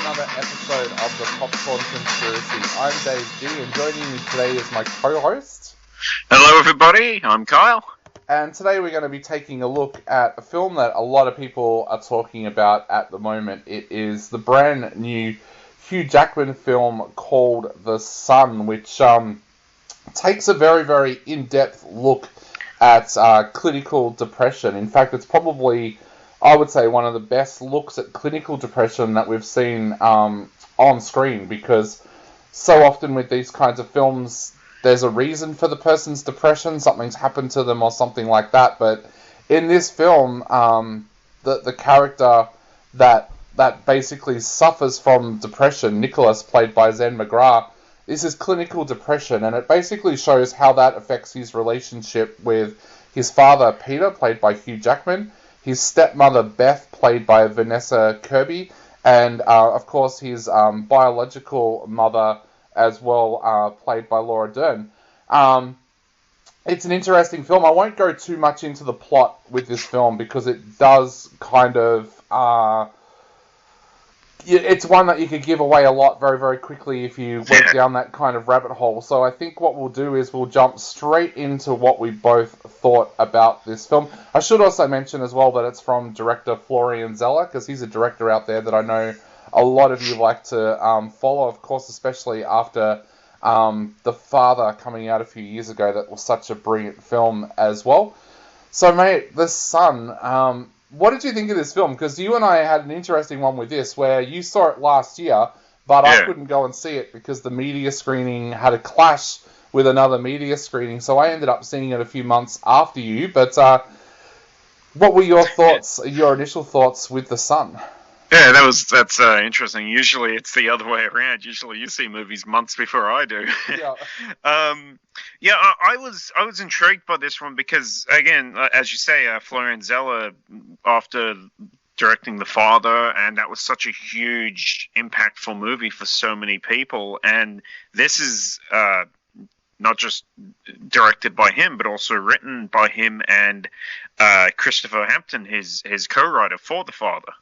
another episode of the Popcorn Conspiracy. I'm Dave G, and joining me today is my co-host. Hello everybody, I'm Kyle. And today we're going to be taking a look at a film that a lot of people are talking about at the moment. It is the brand new Hugh Jackman film called The Sun, which takes a very, very in-depth look at clinical depression. In fact, it's probably, I would say, one of the best looks at clinical depression that we've seen on screen, because so often with these kinds of films, there's a reason for the person's depression, something's happened to them or something like that. But in this film, the character that basically suffers from depression, Nicholas, played by McGrath, this is clinical depression, and it basically shows how that affects his relationship with his father, Peter, played by Hugh Jackman, his stepmother, Beth, played by Vanessa Kirby, and, of course, his biological mother as well, played by Laura Dern. It's an interesting film. I won't go too much into the plot with this film because it does kind of... it's one that you could give away a lot very, very quickly if you went down that kind of rabbit hole. So I think what we'll do is we'll jump straight into what we both thought about this film. I should also mention as well that it's from director Florian Zeller, because he's a director out there that I know a lot of you like to follow, of course, especially after The Father coming out a few years ago. That was such a brilliant film as well. So, mate, The Sun... what did you think of this film? Because you and I had an interesting one with this, where you saw it last year, but I couldn't go and see it because the media screening had a clash with another media screening, so I ended up seeing it a few months after you. But what were your thoughts, your initial thoughts with The Sun? Yeah, that's interesting. Usually it's the other way around. Usually you see movies months before I do. Yeah. I was intrigued by this one because, again, as you say, Florian Zeller, after directing The Father, and that was such a huge, impactful movie for so many people, and this is not just directed by him, but also written by him and Christopher Hampton, his co-writer for The Father.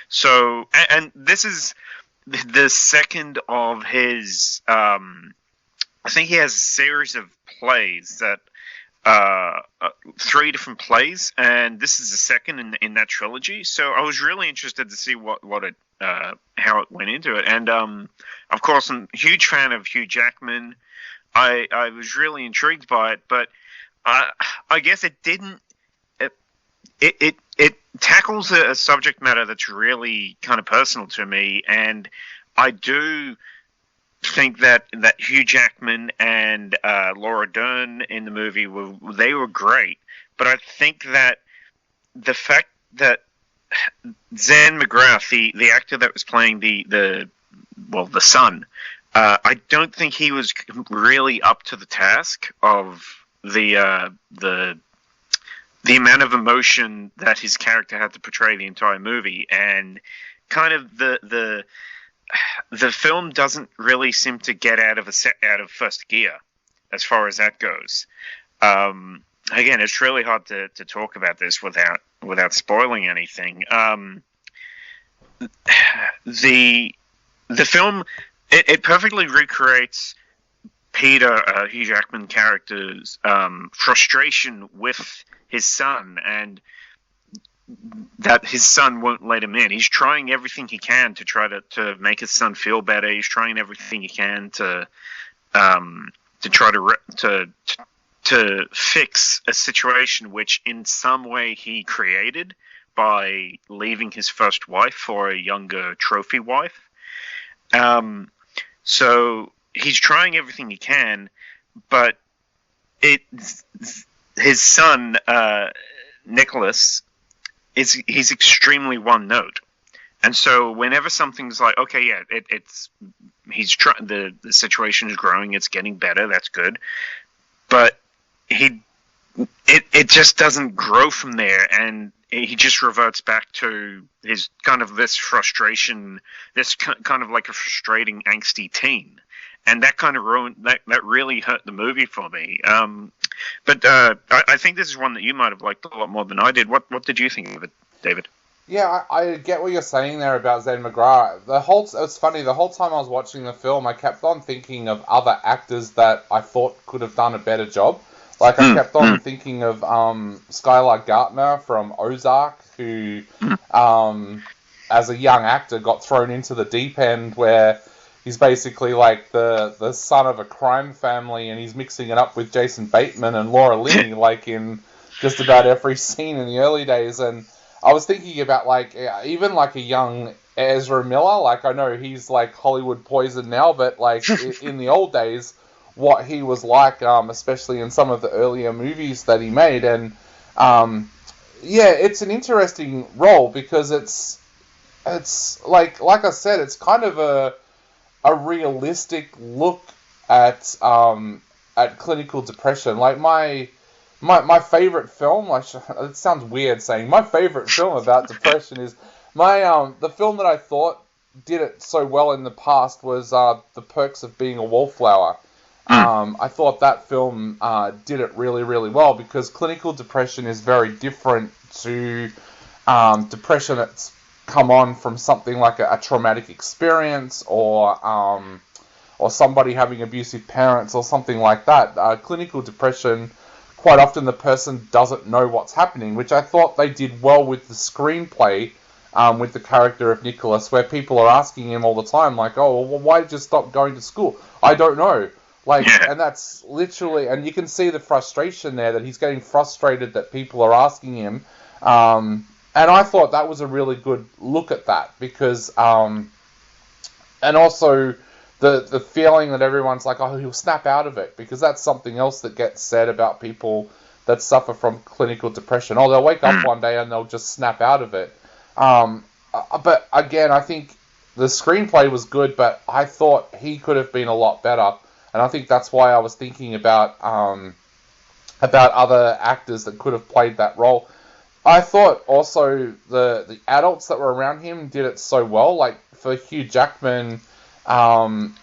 So, and this is the second of his, I think he has a series of plays that, 3 different plays, and this is the second in that trilogy. So I was really interested to see how it went into it. And, of course, I'm a huge fan of Hugh Jackman. I was really intrigued by it, but I guess it didn't. It tackles a subject matter that's really kind of personal to me, and I do think that Hugh Jackman and Laura Dern in the movie were great, but I think that the fact that Zan McGrath, the actor that was playing the son, I don't think he was really up to the task of the amount of emotion that his character had to portray the entire movie, and kind of the film doesn't really seem to get out of first gear as far as that goes. Again, it's really hard to talk about this without spoiling anything. The film it perfectly recreates Peter, Hugh Jackman character's frustration with his son, and that his son won't let him in. He's trying everything he can to try to make his son feel better. He's trying everything he can to try to fix a situation which in some way he created by leaving his first wife for a younger trophy wife. So he's trying everything he can, but his son, Nicholas, he's extremely one note. And so whenever something's like, okay, yeah, the situation is growing, it's getting better, that's good. But it just doesn't grow from there, and he just reverts back to his kind of this frustration, this kind of like a frustrating, angsty teen. And that kind of that really hurt the movie for me. But I think this is one that you might have liked a lot more than I did. What did you think of it, David? Yeah, I get what you're saying there about Zen McGrath. It's funny, the whole time I was watching the film, I kept on thinking of other actors that I thought could have done a better job. Like, I kept on thinking of Skylar Gartner from Ozark, who, as a young actor, got thrown into the deep end where he's basically like the son of a crime family, and he's mixing it up with Jason Bateman and Laura Linney, like in just about every scene in the early days. And I was thinking about like even like a young Ezra Miller. Like, I know he's like Hollywood poison now, but like in the old days, what he was like, especially in some of the earlier movies that he made. And yeah, it's an interesting role because it's like I said, it's kind of a realistic look at clinical depression. Like my favorite film, like, it sounds weird saying my favorite film about depression is the film that I thought did it so well in the past was The Perks of Being a Wallflower. I thought that film did it really, really well because clinical depression is very different to depression that's come on from something like a traumatic experience or somebody having abusive parents or something like that. Clinical depression, quite often the person doesn't know what's happening, which I thought they did well with the screenplay, with the character of Nicholas, where people are asking him all the time, like, oh, well, why did you stop going to school? I don't know. Like, and that's literally, and you can see the frustration there, that he's getting frustrated that people are asking him. And I thought that was a really good look at that because, and also the feeling that everyone's like, oh, he'll snap out of it, because that's something else that gets said about people that suffer from clinical depression. Oh, they'll wake up one day and they'll just snap out of it. But again, I think the screenplay was good, but I thought he could have been a lot better. And I think that's why I was thinking about other actors that could have played that role. I thought also the adults that were around him did it so well. Like, for Hugh Jackman, I'm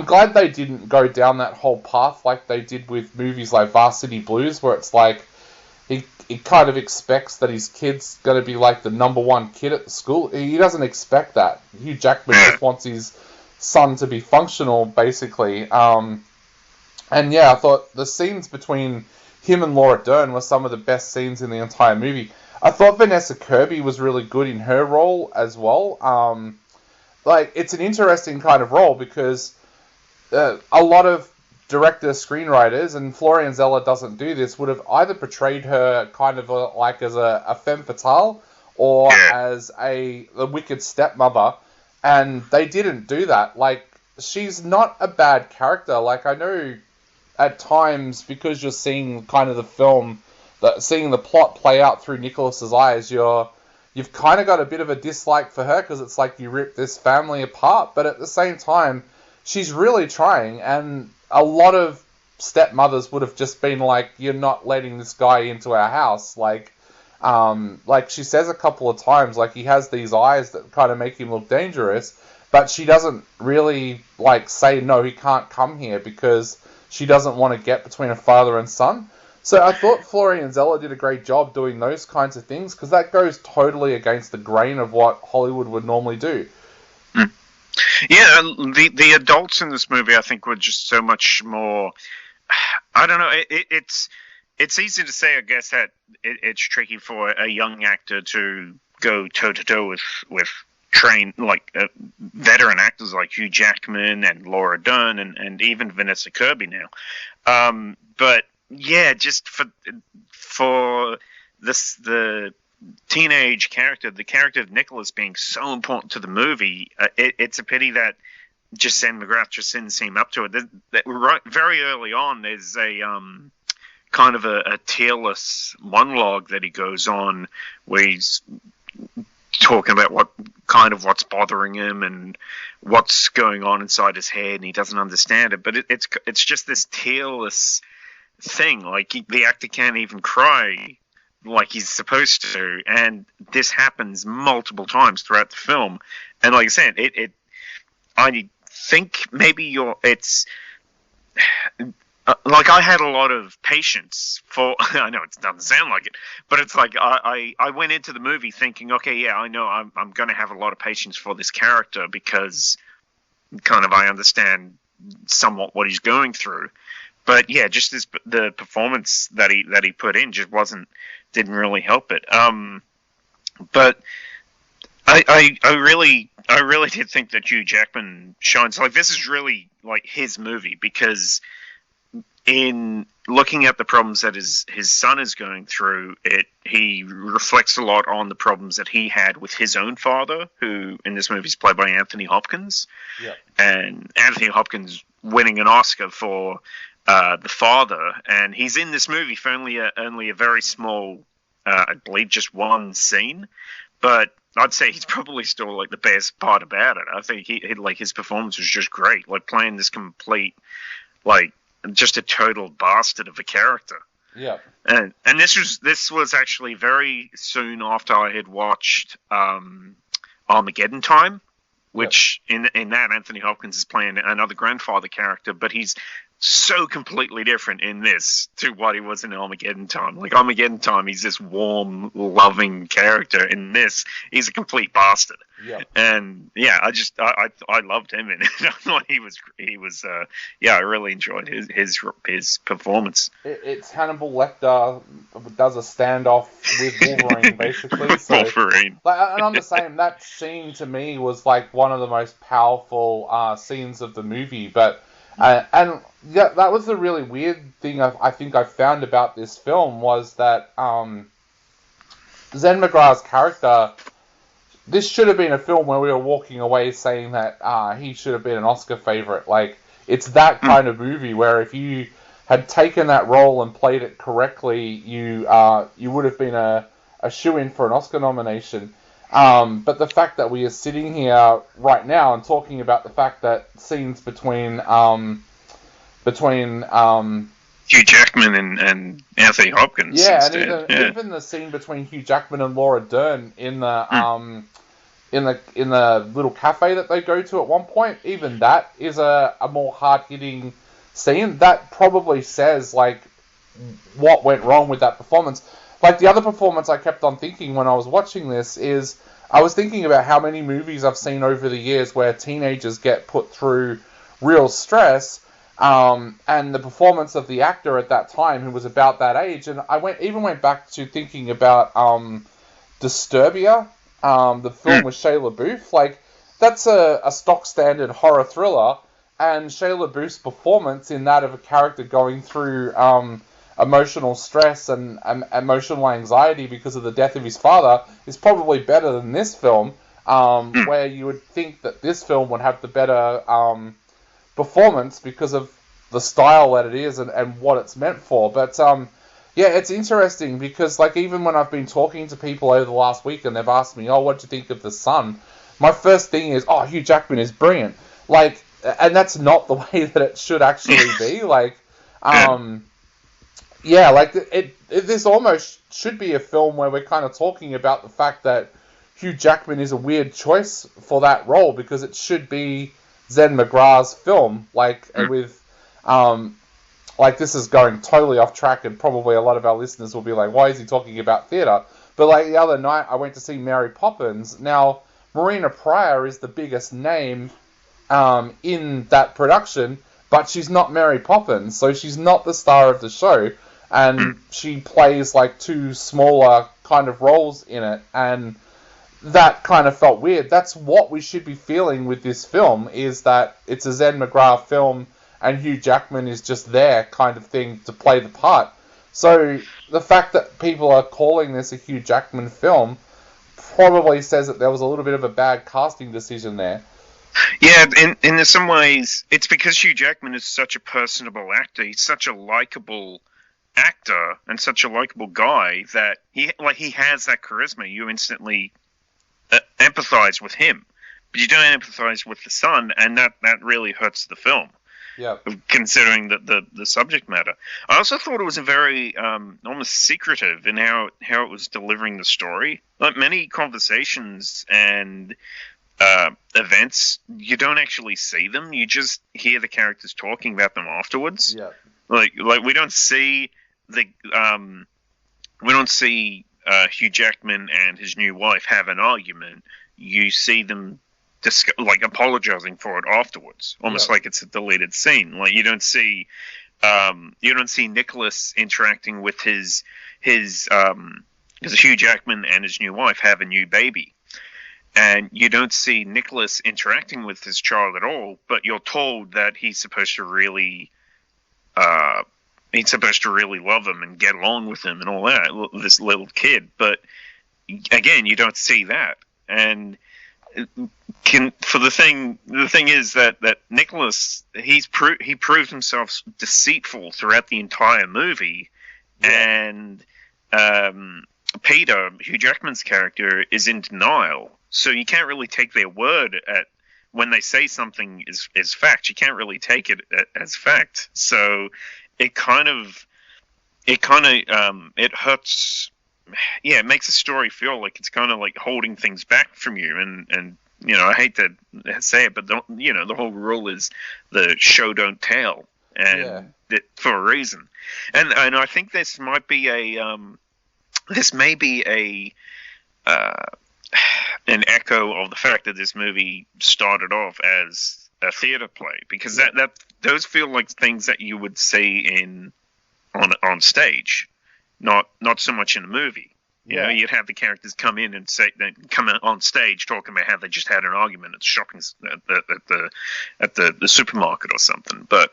glad they didn't go down that whole path like they did with movies like Varsity Blues, where it's like he kind of expects that his kid's going to be like the number one kid at the school. He doesn't expect that. Hugh Jackman just wants his son to be functional, basically. And yeah, I thought the scenes between him and Laura Dern were some of the best scenes in the entire movie. I thought Vanessa Kirby was really good in her role as well. Like, it's an interesting kind of role because a lot of directors, screenwriters, and Florian Zeller doesn't do this, would have either portrayed her kind of like as a femme fatale or as the wicked stepmother, and they didn't do that. Like, she's not a bad character. Like, I know at times, because you're seeing kind of the film, seeing the plot play out through Nicholas's eyes, you've kind of got a bit of a dislike for her because it's like you rip this family apart. But at the same time, she's really trying, and a lot of stepmothers would have just been like, "You're not letting this guy into our house." Like she says a couple of times, like, he has these eyes that kind of make him look dangerous, but she doesn't really like say no, he can't come here, because she doesn't want to get between a father and son. So I thought Florian Zeller did a great job doing those kinds of things, because that goes totally against the grain of what Hollywood would normally do. Yeah, the adults in this movie, I think, were just so much more. I don't know. It's easy to say, I guess, that it's tricky for a young actor to go toe to toe with trained, like, veteran actors like Hugh Jackman and Laura Dern and even Vanessa Kirby now. But yeah, just for the teenage character, the character of Nicholas being so important to the movie, it's a pity that just Zen McGrath just didn't seem up to it. Right, very early on, there's a kind of a tearless monologue that he goes on, where he's talking about what's bothering him and what's going on inside his head, and he doesn't understand it. But it's just this tearless thing. Like, the actor can't even cry like he's supposed to, and this happens multiple times throughout the film. And like I said, I think maybe like I had a lot of patience for. I know it doesn't sound like it, but it's like I went into the movie thinking, okay, yeah, I know I'm going to have a lot of patience for this character because kind of I understand somewhat what he's going through. But yeah, just the performance that he put in just didn't really help it. But I really did think that Hugh Jackman shines. Like this is really like his movie because in looking at the problems that his son is going through, he reflects a lot on the problems that he had with his own father, who in this movie is played by Anthony Hopkins. Yeah. And Anthony Hopkins winning an Oscar for the father, and he's in this movie for only a very small, I believe, just one scene, but I'd say he's probably still like the best part about it. I think he like his performance was just great, like playing this complete, like just a total bastard of a character. Yeah. And this was actually very soon after I had watched Armageddon Time, which in that Anthony Hopkins is playing another grandfather character, but he's so completely different in this to what he was in Armageddon Time. Like Armageddon Time, he's this warm, loving character. In this, he's a complete bastard. Yeah. And yeah, I loved him in it. I thought he was I really enjoyed his performance. It's Hannibal Lecter does a standoff with Wolverine, basically. So, Wolverine. And I'm the same. That scene to me was like one of the most powerful scenes of the movie, but. And yeah, that was the really weird thing I think I found about this film was that Zen McGrath's character, this should have been a film where we were walking away saying that he should have been an Oscar favorite. Like, it's that kind of movie where if you had taken that role and played it correctly, you would have been a shoo-in for an Oscar nomination. But the fact that we are sitting here right now and talking about the fact that scenes between Hugh Jackman and Anthony Hopkins, even the scene between Hugh Jackman and Laura Dern in the little cafe that they go to at one point, even that is a more hard hitting scene that probably says like what went wrong with that performance. Like, the other performance I kept on thinking when I was watching this is, I was thinking about how many movies I've seen over the years where teenagers get put through real stress, and the performance of the actor at that time who was about that age, and I went back to thinking about Disturbia, the film with Shia LaBeouf. Like, that's a stock standard horror thriller, and Shia LaBeouf's performance in that of a character going through emotional stress and emotional anxiety because of the death of his father is probably better than this film, where you would think that this film would have the better performance because of the style that it is and what it's meant for. But yeah, it's interesting because like even when I've been talking to people over the last week and they've asked me, oh, what do you think of The Son? My first thing is, oh, Hugh Jackman is brilliant. Like, and that's not the way that it should actually be. Like, yeah, like this almost should be a film where we're kind of talking about the fact that Hugh Jackman is a weird choice for that role because it should be Zen McGrath's film. Like with, like this is going totally off track, and probably a lot of our listeners will be like, "Why is he talking about theatre?" But like the other night, I went to see Mary Poppins. Now, Marina Pryor is the biggest name in that production, but she's not Mary Poppins, so she's not the star of the show. And she plays like two smaller kind of roles in it, and that kind of felt weird. That's what we should be feeling with this film, is that it's a Zen McGrath film and Hugh Jackman is just there kind of thing to play the part. So the fact that people are calling this a Hugh Jackman film probably says that there was a little bit of a bad casting decision there. Yeah, in some ways, it's because Hugh Jackman is such a personable actor. He's such a likable actor and such a likable guy that he has that charisma. You instantly empathize with him, but you don't empathize with the son, and that really hurts the film. Yeah, considering the subject matter. I also thought it was a very almost secretive in how it was delivering the story. Like many conversations and events, you don't actually see them. You just hear the characters talking about them afterwards. Yeah. Like we don't see the we don't see Hugh Jackman and his new wife have an argument. You see them like apologizing for it afterwards, almost like it's a deleted scene. Like you don't see Nicholas interacting with his because Hugh Jackman and his new wife have a new baby, and you don't see Nicholas interacting with his child at all. But you're told that he's supposed to really love him and get along with him and all that. This little kid, but again, you don't see that. And the thing is that Nicholas he proved himself deceitful throughout the entire movie, and Peter, Hugh Jackman's character, is in denial. So you can't really take their word at when they say something is fact. You can't really take it as fact. So it hurts. Yeah, it makes the story feel like it's kind of like holding things back from you. And you know, I hate to say it, but the whole rule is the show don't tell, and for a reason. And I think this might be an echo of the fact that this movie started off as a theater play, because that those feel like things that you would see on stage, not so much in a movie. You know, you'd have the characters come in and come on stage talking about how they just had an argument at shopping at the supermarket or something. But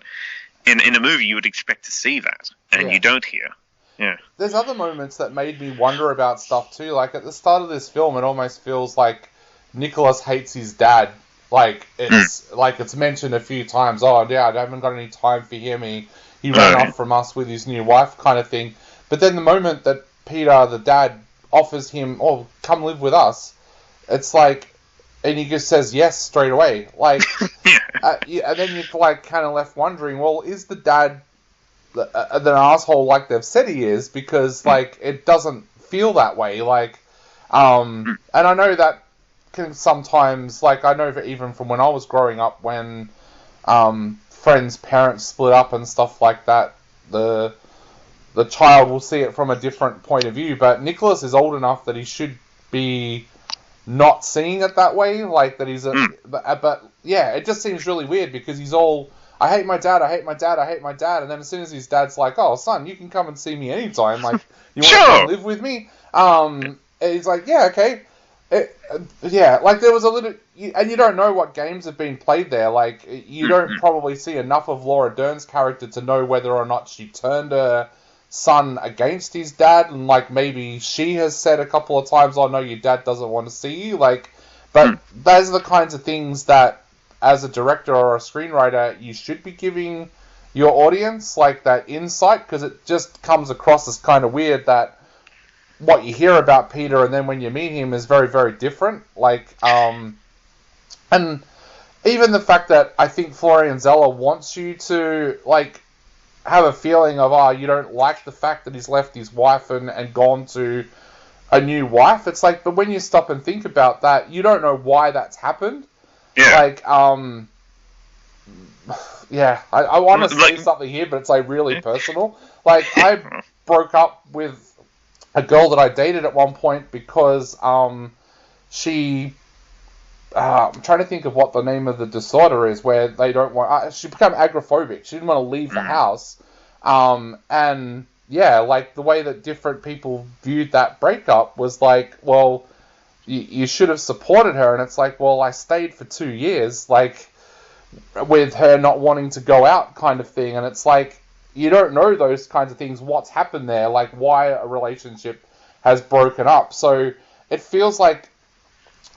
in a movie, you would expect to see that, and you don't here. Yeah. There's other moments that made me wonder about stuff too. Like at the start of this film, it almost feels like Nicholas hates his dad. Like it's mentioned a few times. Oh, yeah, I haven't got any time for him. He ran off from us with his new wife, kind of thing. But then the moment that Peter, the dad, offers him, "Oh, come live with us," it's like, and he just says yes straight away. Like, and then you're like kind of left wondering, well, is the dad an asshole like they've said he is? Because like it doesn't feel that way. Like, and I know that can sometimes, like, I know that even from when I was growing up, when friends' parents split up and stuff like that, the child will see it from a different point of view. But Nicholas is old enough that he should be not seeing it that way. Like that he's but yeah, it just seems really weird because he's all, I hate my dad, I hate my dad, I hate my dad. And then as soon as his dad's like, "Oh, son, you can come and see me anytime. Like, you want to come live with me?" And he's like, "Yeah, okay." Like there was a little, and you don't know what games have been played there. Like, you don't probably see enough of Laura Dern's character to know whether or not she turned her son against his dad, and like maybe she has said a couple of times, "Oh no, your dad doesn't want to see you." Like, but those are the kinds of things that, as a director or a screenwriter, you should be giving your audience, like that insight, because it just comes across as kind of weird that what you hear about Peter and then when you meet him is very, very different. Like, and even the fact that I think Florian Zeller wants you to, like, have a feeling of, you don't like the fact that he's left his wife and gone to a new wife. It's like, but when you stop and think about that, you don't know why that's happened. Yeah. Like, I want to say something here, but it's like really personal. Like, I broke up with a girl that I dated at one point because she, I'm trying to think of what the name of the disorder is, where they don't want, she became agoraphobic. She didn't want to leave the house. And yeah, like the way that different people viewed that breakup was like, well, you should have supported her. And it's like, well, I stayed for 2 years, like, with her not wanting to go out kind of thing. And it's like, you don't know those kinds of things, what's happened there, like why a relationship has broken up. So it feels like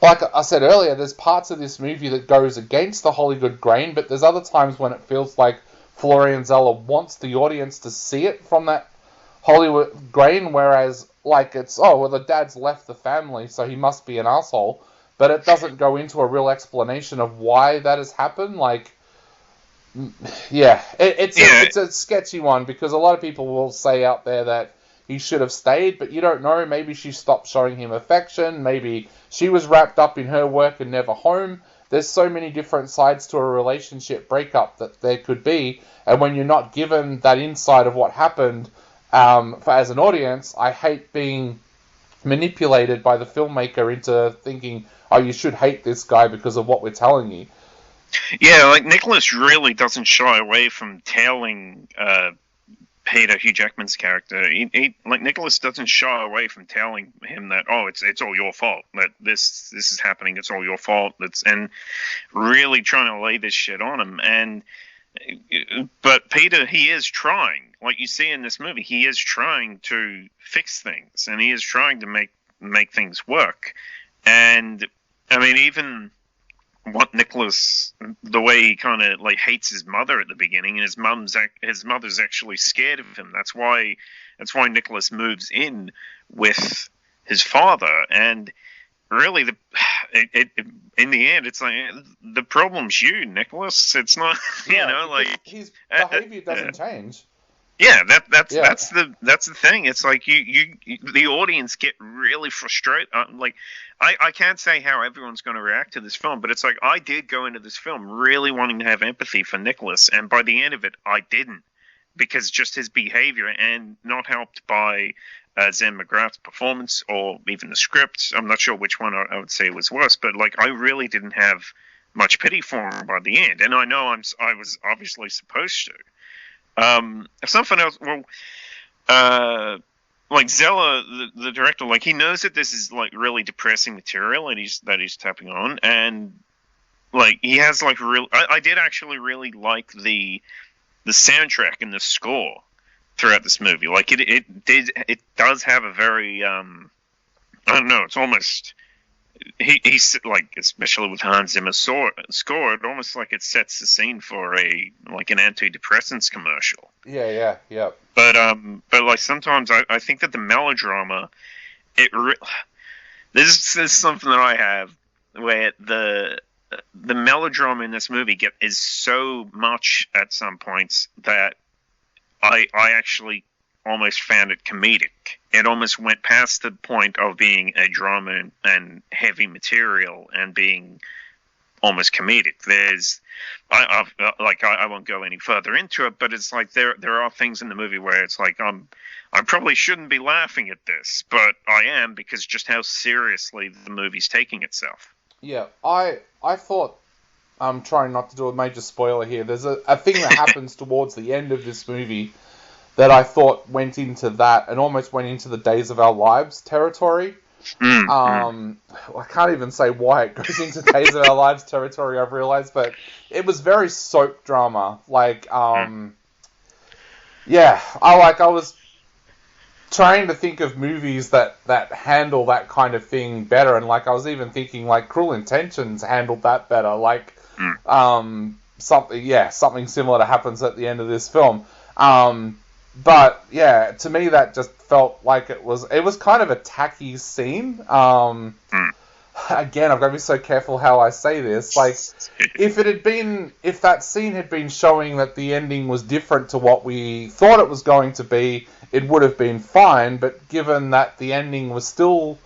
I said earlier, there's parts of this movie that goes against the Hollywood grain, but there's other times when it feels like Florian Zeller wants the audience to see it from that Hollywood grain, whereas like it's, oh, well, the dad's left the family, so he must be an asshole, but it doesn't go into a real explanation of why that has happened. Like, yeah, it's a sketchy one, because a lot of people will say out there that he should have stayed, but you don't know. Maybe she stopped showing him affection. Maybe she was wrapped up in her work and never home. there's so many different sides to a relationship breakup that there could be, and when you're not given that insight of what happened, as an audience, I hate being manipulated by the filmmaker into thinking, oh, you should hate this guy because of what we're telling you. Yeah, like Nicholas really doesn't shy away from telling Peter, Hugh Jackman's character. Like Nicholas doesn't shy away from telling him that, oh, it's all your fault, that this is happening, it's all your fault. And really trying to lay this shit on him. But Peter, he is trying. Like you see in this movie, he is trying to fix things, and he is trying to make things work. And I mean, even what Nicholas, the way he kind of like hates his mother at the beginning, and his mother's actually scared of him. That's why Nicholas moves in with his father. And really, in the end, it's like the problem's you, Nicholas. It's not, like his behavior doesn't change. Yeah, that's the thing. It's like you the audience get really frustrated. Like I can't say how everyone's going to react to this film, but it's like I did go into this film really wanting to have empathy for Nicholas, and by the end of it, I didn't, because just his behavior, and not helped by Zen McGrath's performance or even the script. I'm not sure which one I would say was worse, but like I really didn't have much pity for him by the end, and I know I was obviously supposed to. Something else, like Zella, the director, like he knows that this is like really depressing material, and he's tapping on, and like he has like I did actually really like the soundtrack and the score throughout this movie. Like it does have a very I don't know, it's almost he's like, especially with Hans Zimmer's score, it almost like it sets the scene for an antidepressants commercial. Yeah. But like sometimes I think that the melodrama, this is something that I have where the melodrama in this movie is so much at some points that I actually almost found it comedic. It almost went past the point of being a drama and heavy material and being almost comedic. I won't go any further into it, but it's like there are things in the movie where it's like I probably shouldn't be laughing at this, but I am, because just how seriously the movie's taking itself. Yeah, I thought, I'm trying not to do a major spoiler here, there's a thing that happens towards the end of this movie that I thought went into that and almost went into the Days of Our Lives territory. I can't even say why it goes into Days of Our Lives territory, I've realized, but it was very soap drama. Like, I was trying to think of movies that handle that kind of thing better, and like I was even thinking like Cruel Intentions handled that better. Like, something similar to happens at the end of this film. But yeah, to me that just felt like it was kind of a tacky scene. Again, I've got to be so careful how I say this. Like, if that scene had been showing that the ending was different to what we thought it was going to be, it would have been fine. But given that the ending was still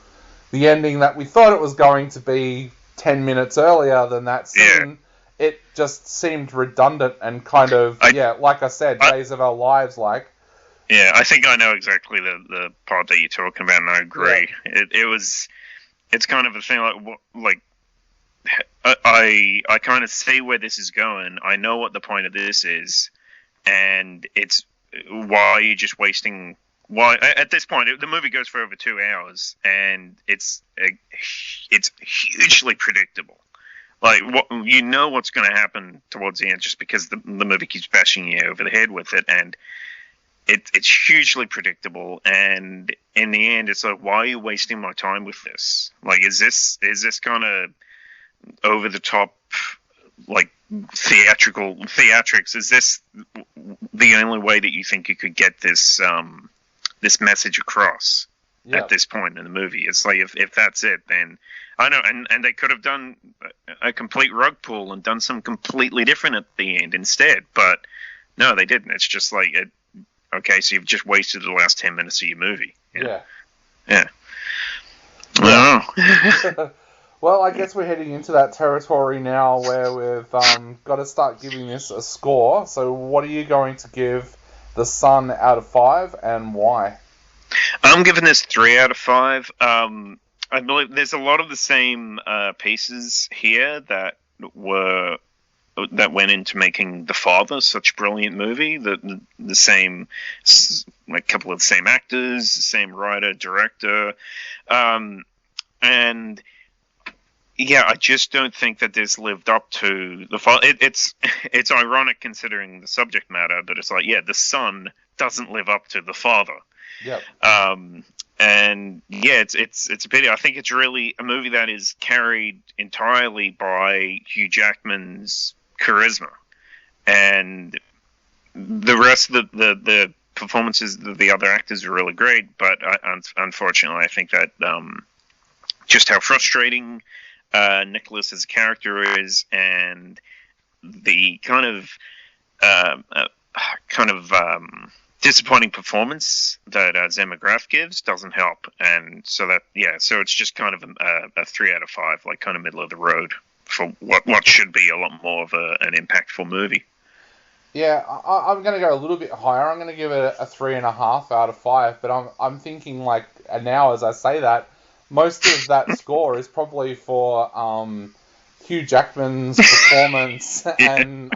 the ending that we thought it was going to be 10 minutes earlier than that scene, it just seemed redundant and kind of, like I said, Days of Our Lives like. Yeah, I think I know exactly the part that you're talking about, and I agree. Yeah. It's kind of a thing like I kind of see where this is going. I know what the point of this is, and it's why are you just wasting? Why at this point the movie goes for over 2 hours, and it's hugely predictable. Like, you know what's going to happen towards the end, just because the movie keeps bashing you over the head with it, and it's hugely predictable. And in the end, it's like, why are you wasting my time with this? Like, is this kind of over the top, like theatrics? Is this the only way that you think you could get this this message across at this point in the movie? It's like, if that's it, then I know, and they could have done a complete rug pull and done something completely different at the end instead, but no, they didn't. It's just like, okay, so you've just wasted the last 10 minutes of your movie. Yeah. I don't know. Well, I guess we're heading into that territory now where we've got to start giving this a score. So what are you going to give The Sun out of 5 and why? I'm giving this 3 out of 5. I believe there's a lot of the same pieces here that went into making The Father such a brilliant movie. The same, like a couple of the same actors, the same writer, director, and yeah, I just don't think that this lived up to the Father. It's ironic considering the subject matter, but it's like, yeah, the Son doesn't live up to the Father. Yep. And yeah, it's a pity. I think it's really a movie that is carried entirely by Hugh Jackman's charisma, and the rest of the performances of the other actors are really great. But unfortunately, I think that just how frustrating Nicholas as a character is, and the kind of disappointing performance that Zem McGrath gives doesn't help, and so it's just kind of a 3 out of 5, like kind of middle of the road for what should be a lot more of an impactful movie. Yeah, I'm going to go a little bit higher. I'm going to give it a 3.5 out of 5, but I'm thinking like now as I say that, most of that score is probably for Hugh Jackman's performance and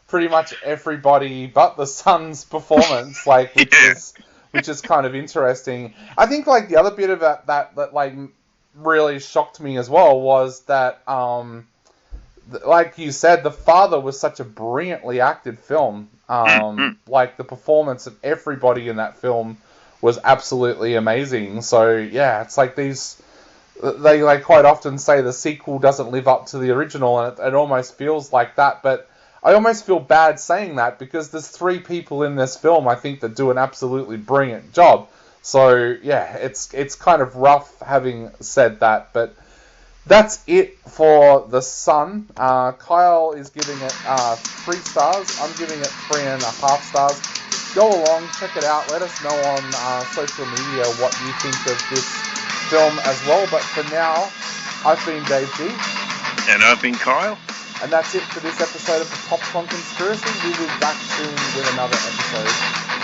pretty much everybody but the Son's performance, like which is kind of interesting. I think like the other bit about that like really shocked me as well was that like you said, The Father was such a brilliantly acted film. Like the performance of everybody in that film was absolutely amazing. So yeah, it's like they like quite often say the sequel doesn't live up to the original, and it almost feels like that, but I almost feel bad saying that because there's 3 people in this film I think that do an absolutely brilliant job. So yeah, it's kind of rough having said that, but that's it for The Sun. Kyle is giving it 3 stars. I'm giving it 3.5 stars. Go along, check it out. Let us know on social media what you think of this film as well. But for now, I've been Dave G. And I've been Kyle. And that's it for this episode of the Popcorn Conspiracy. We'll be back soon with another episode.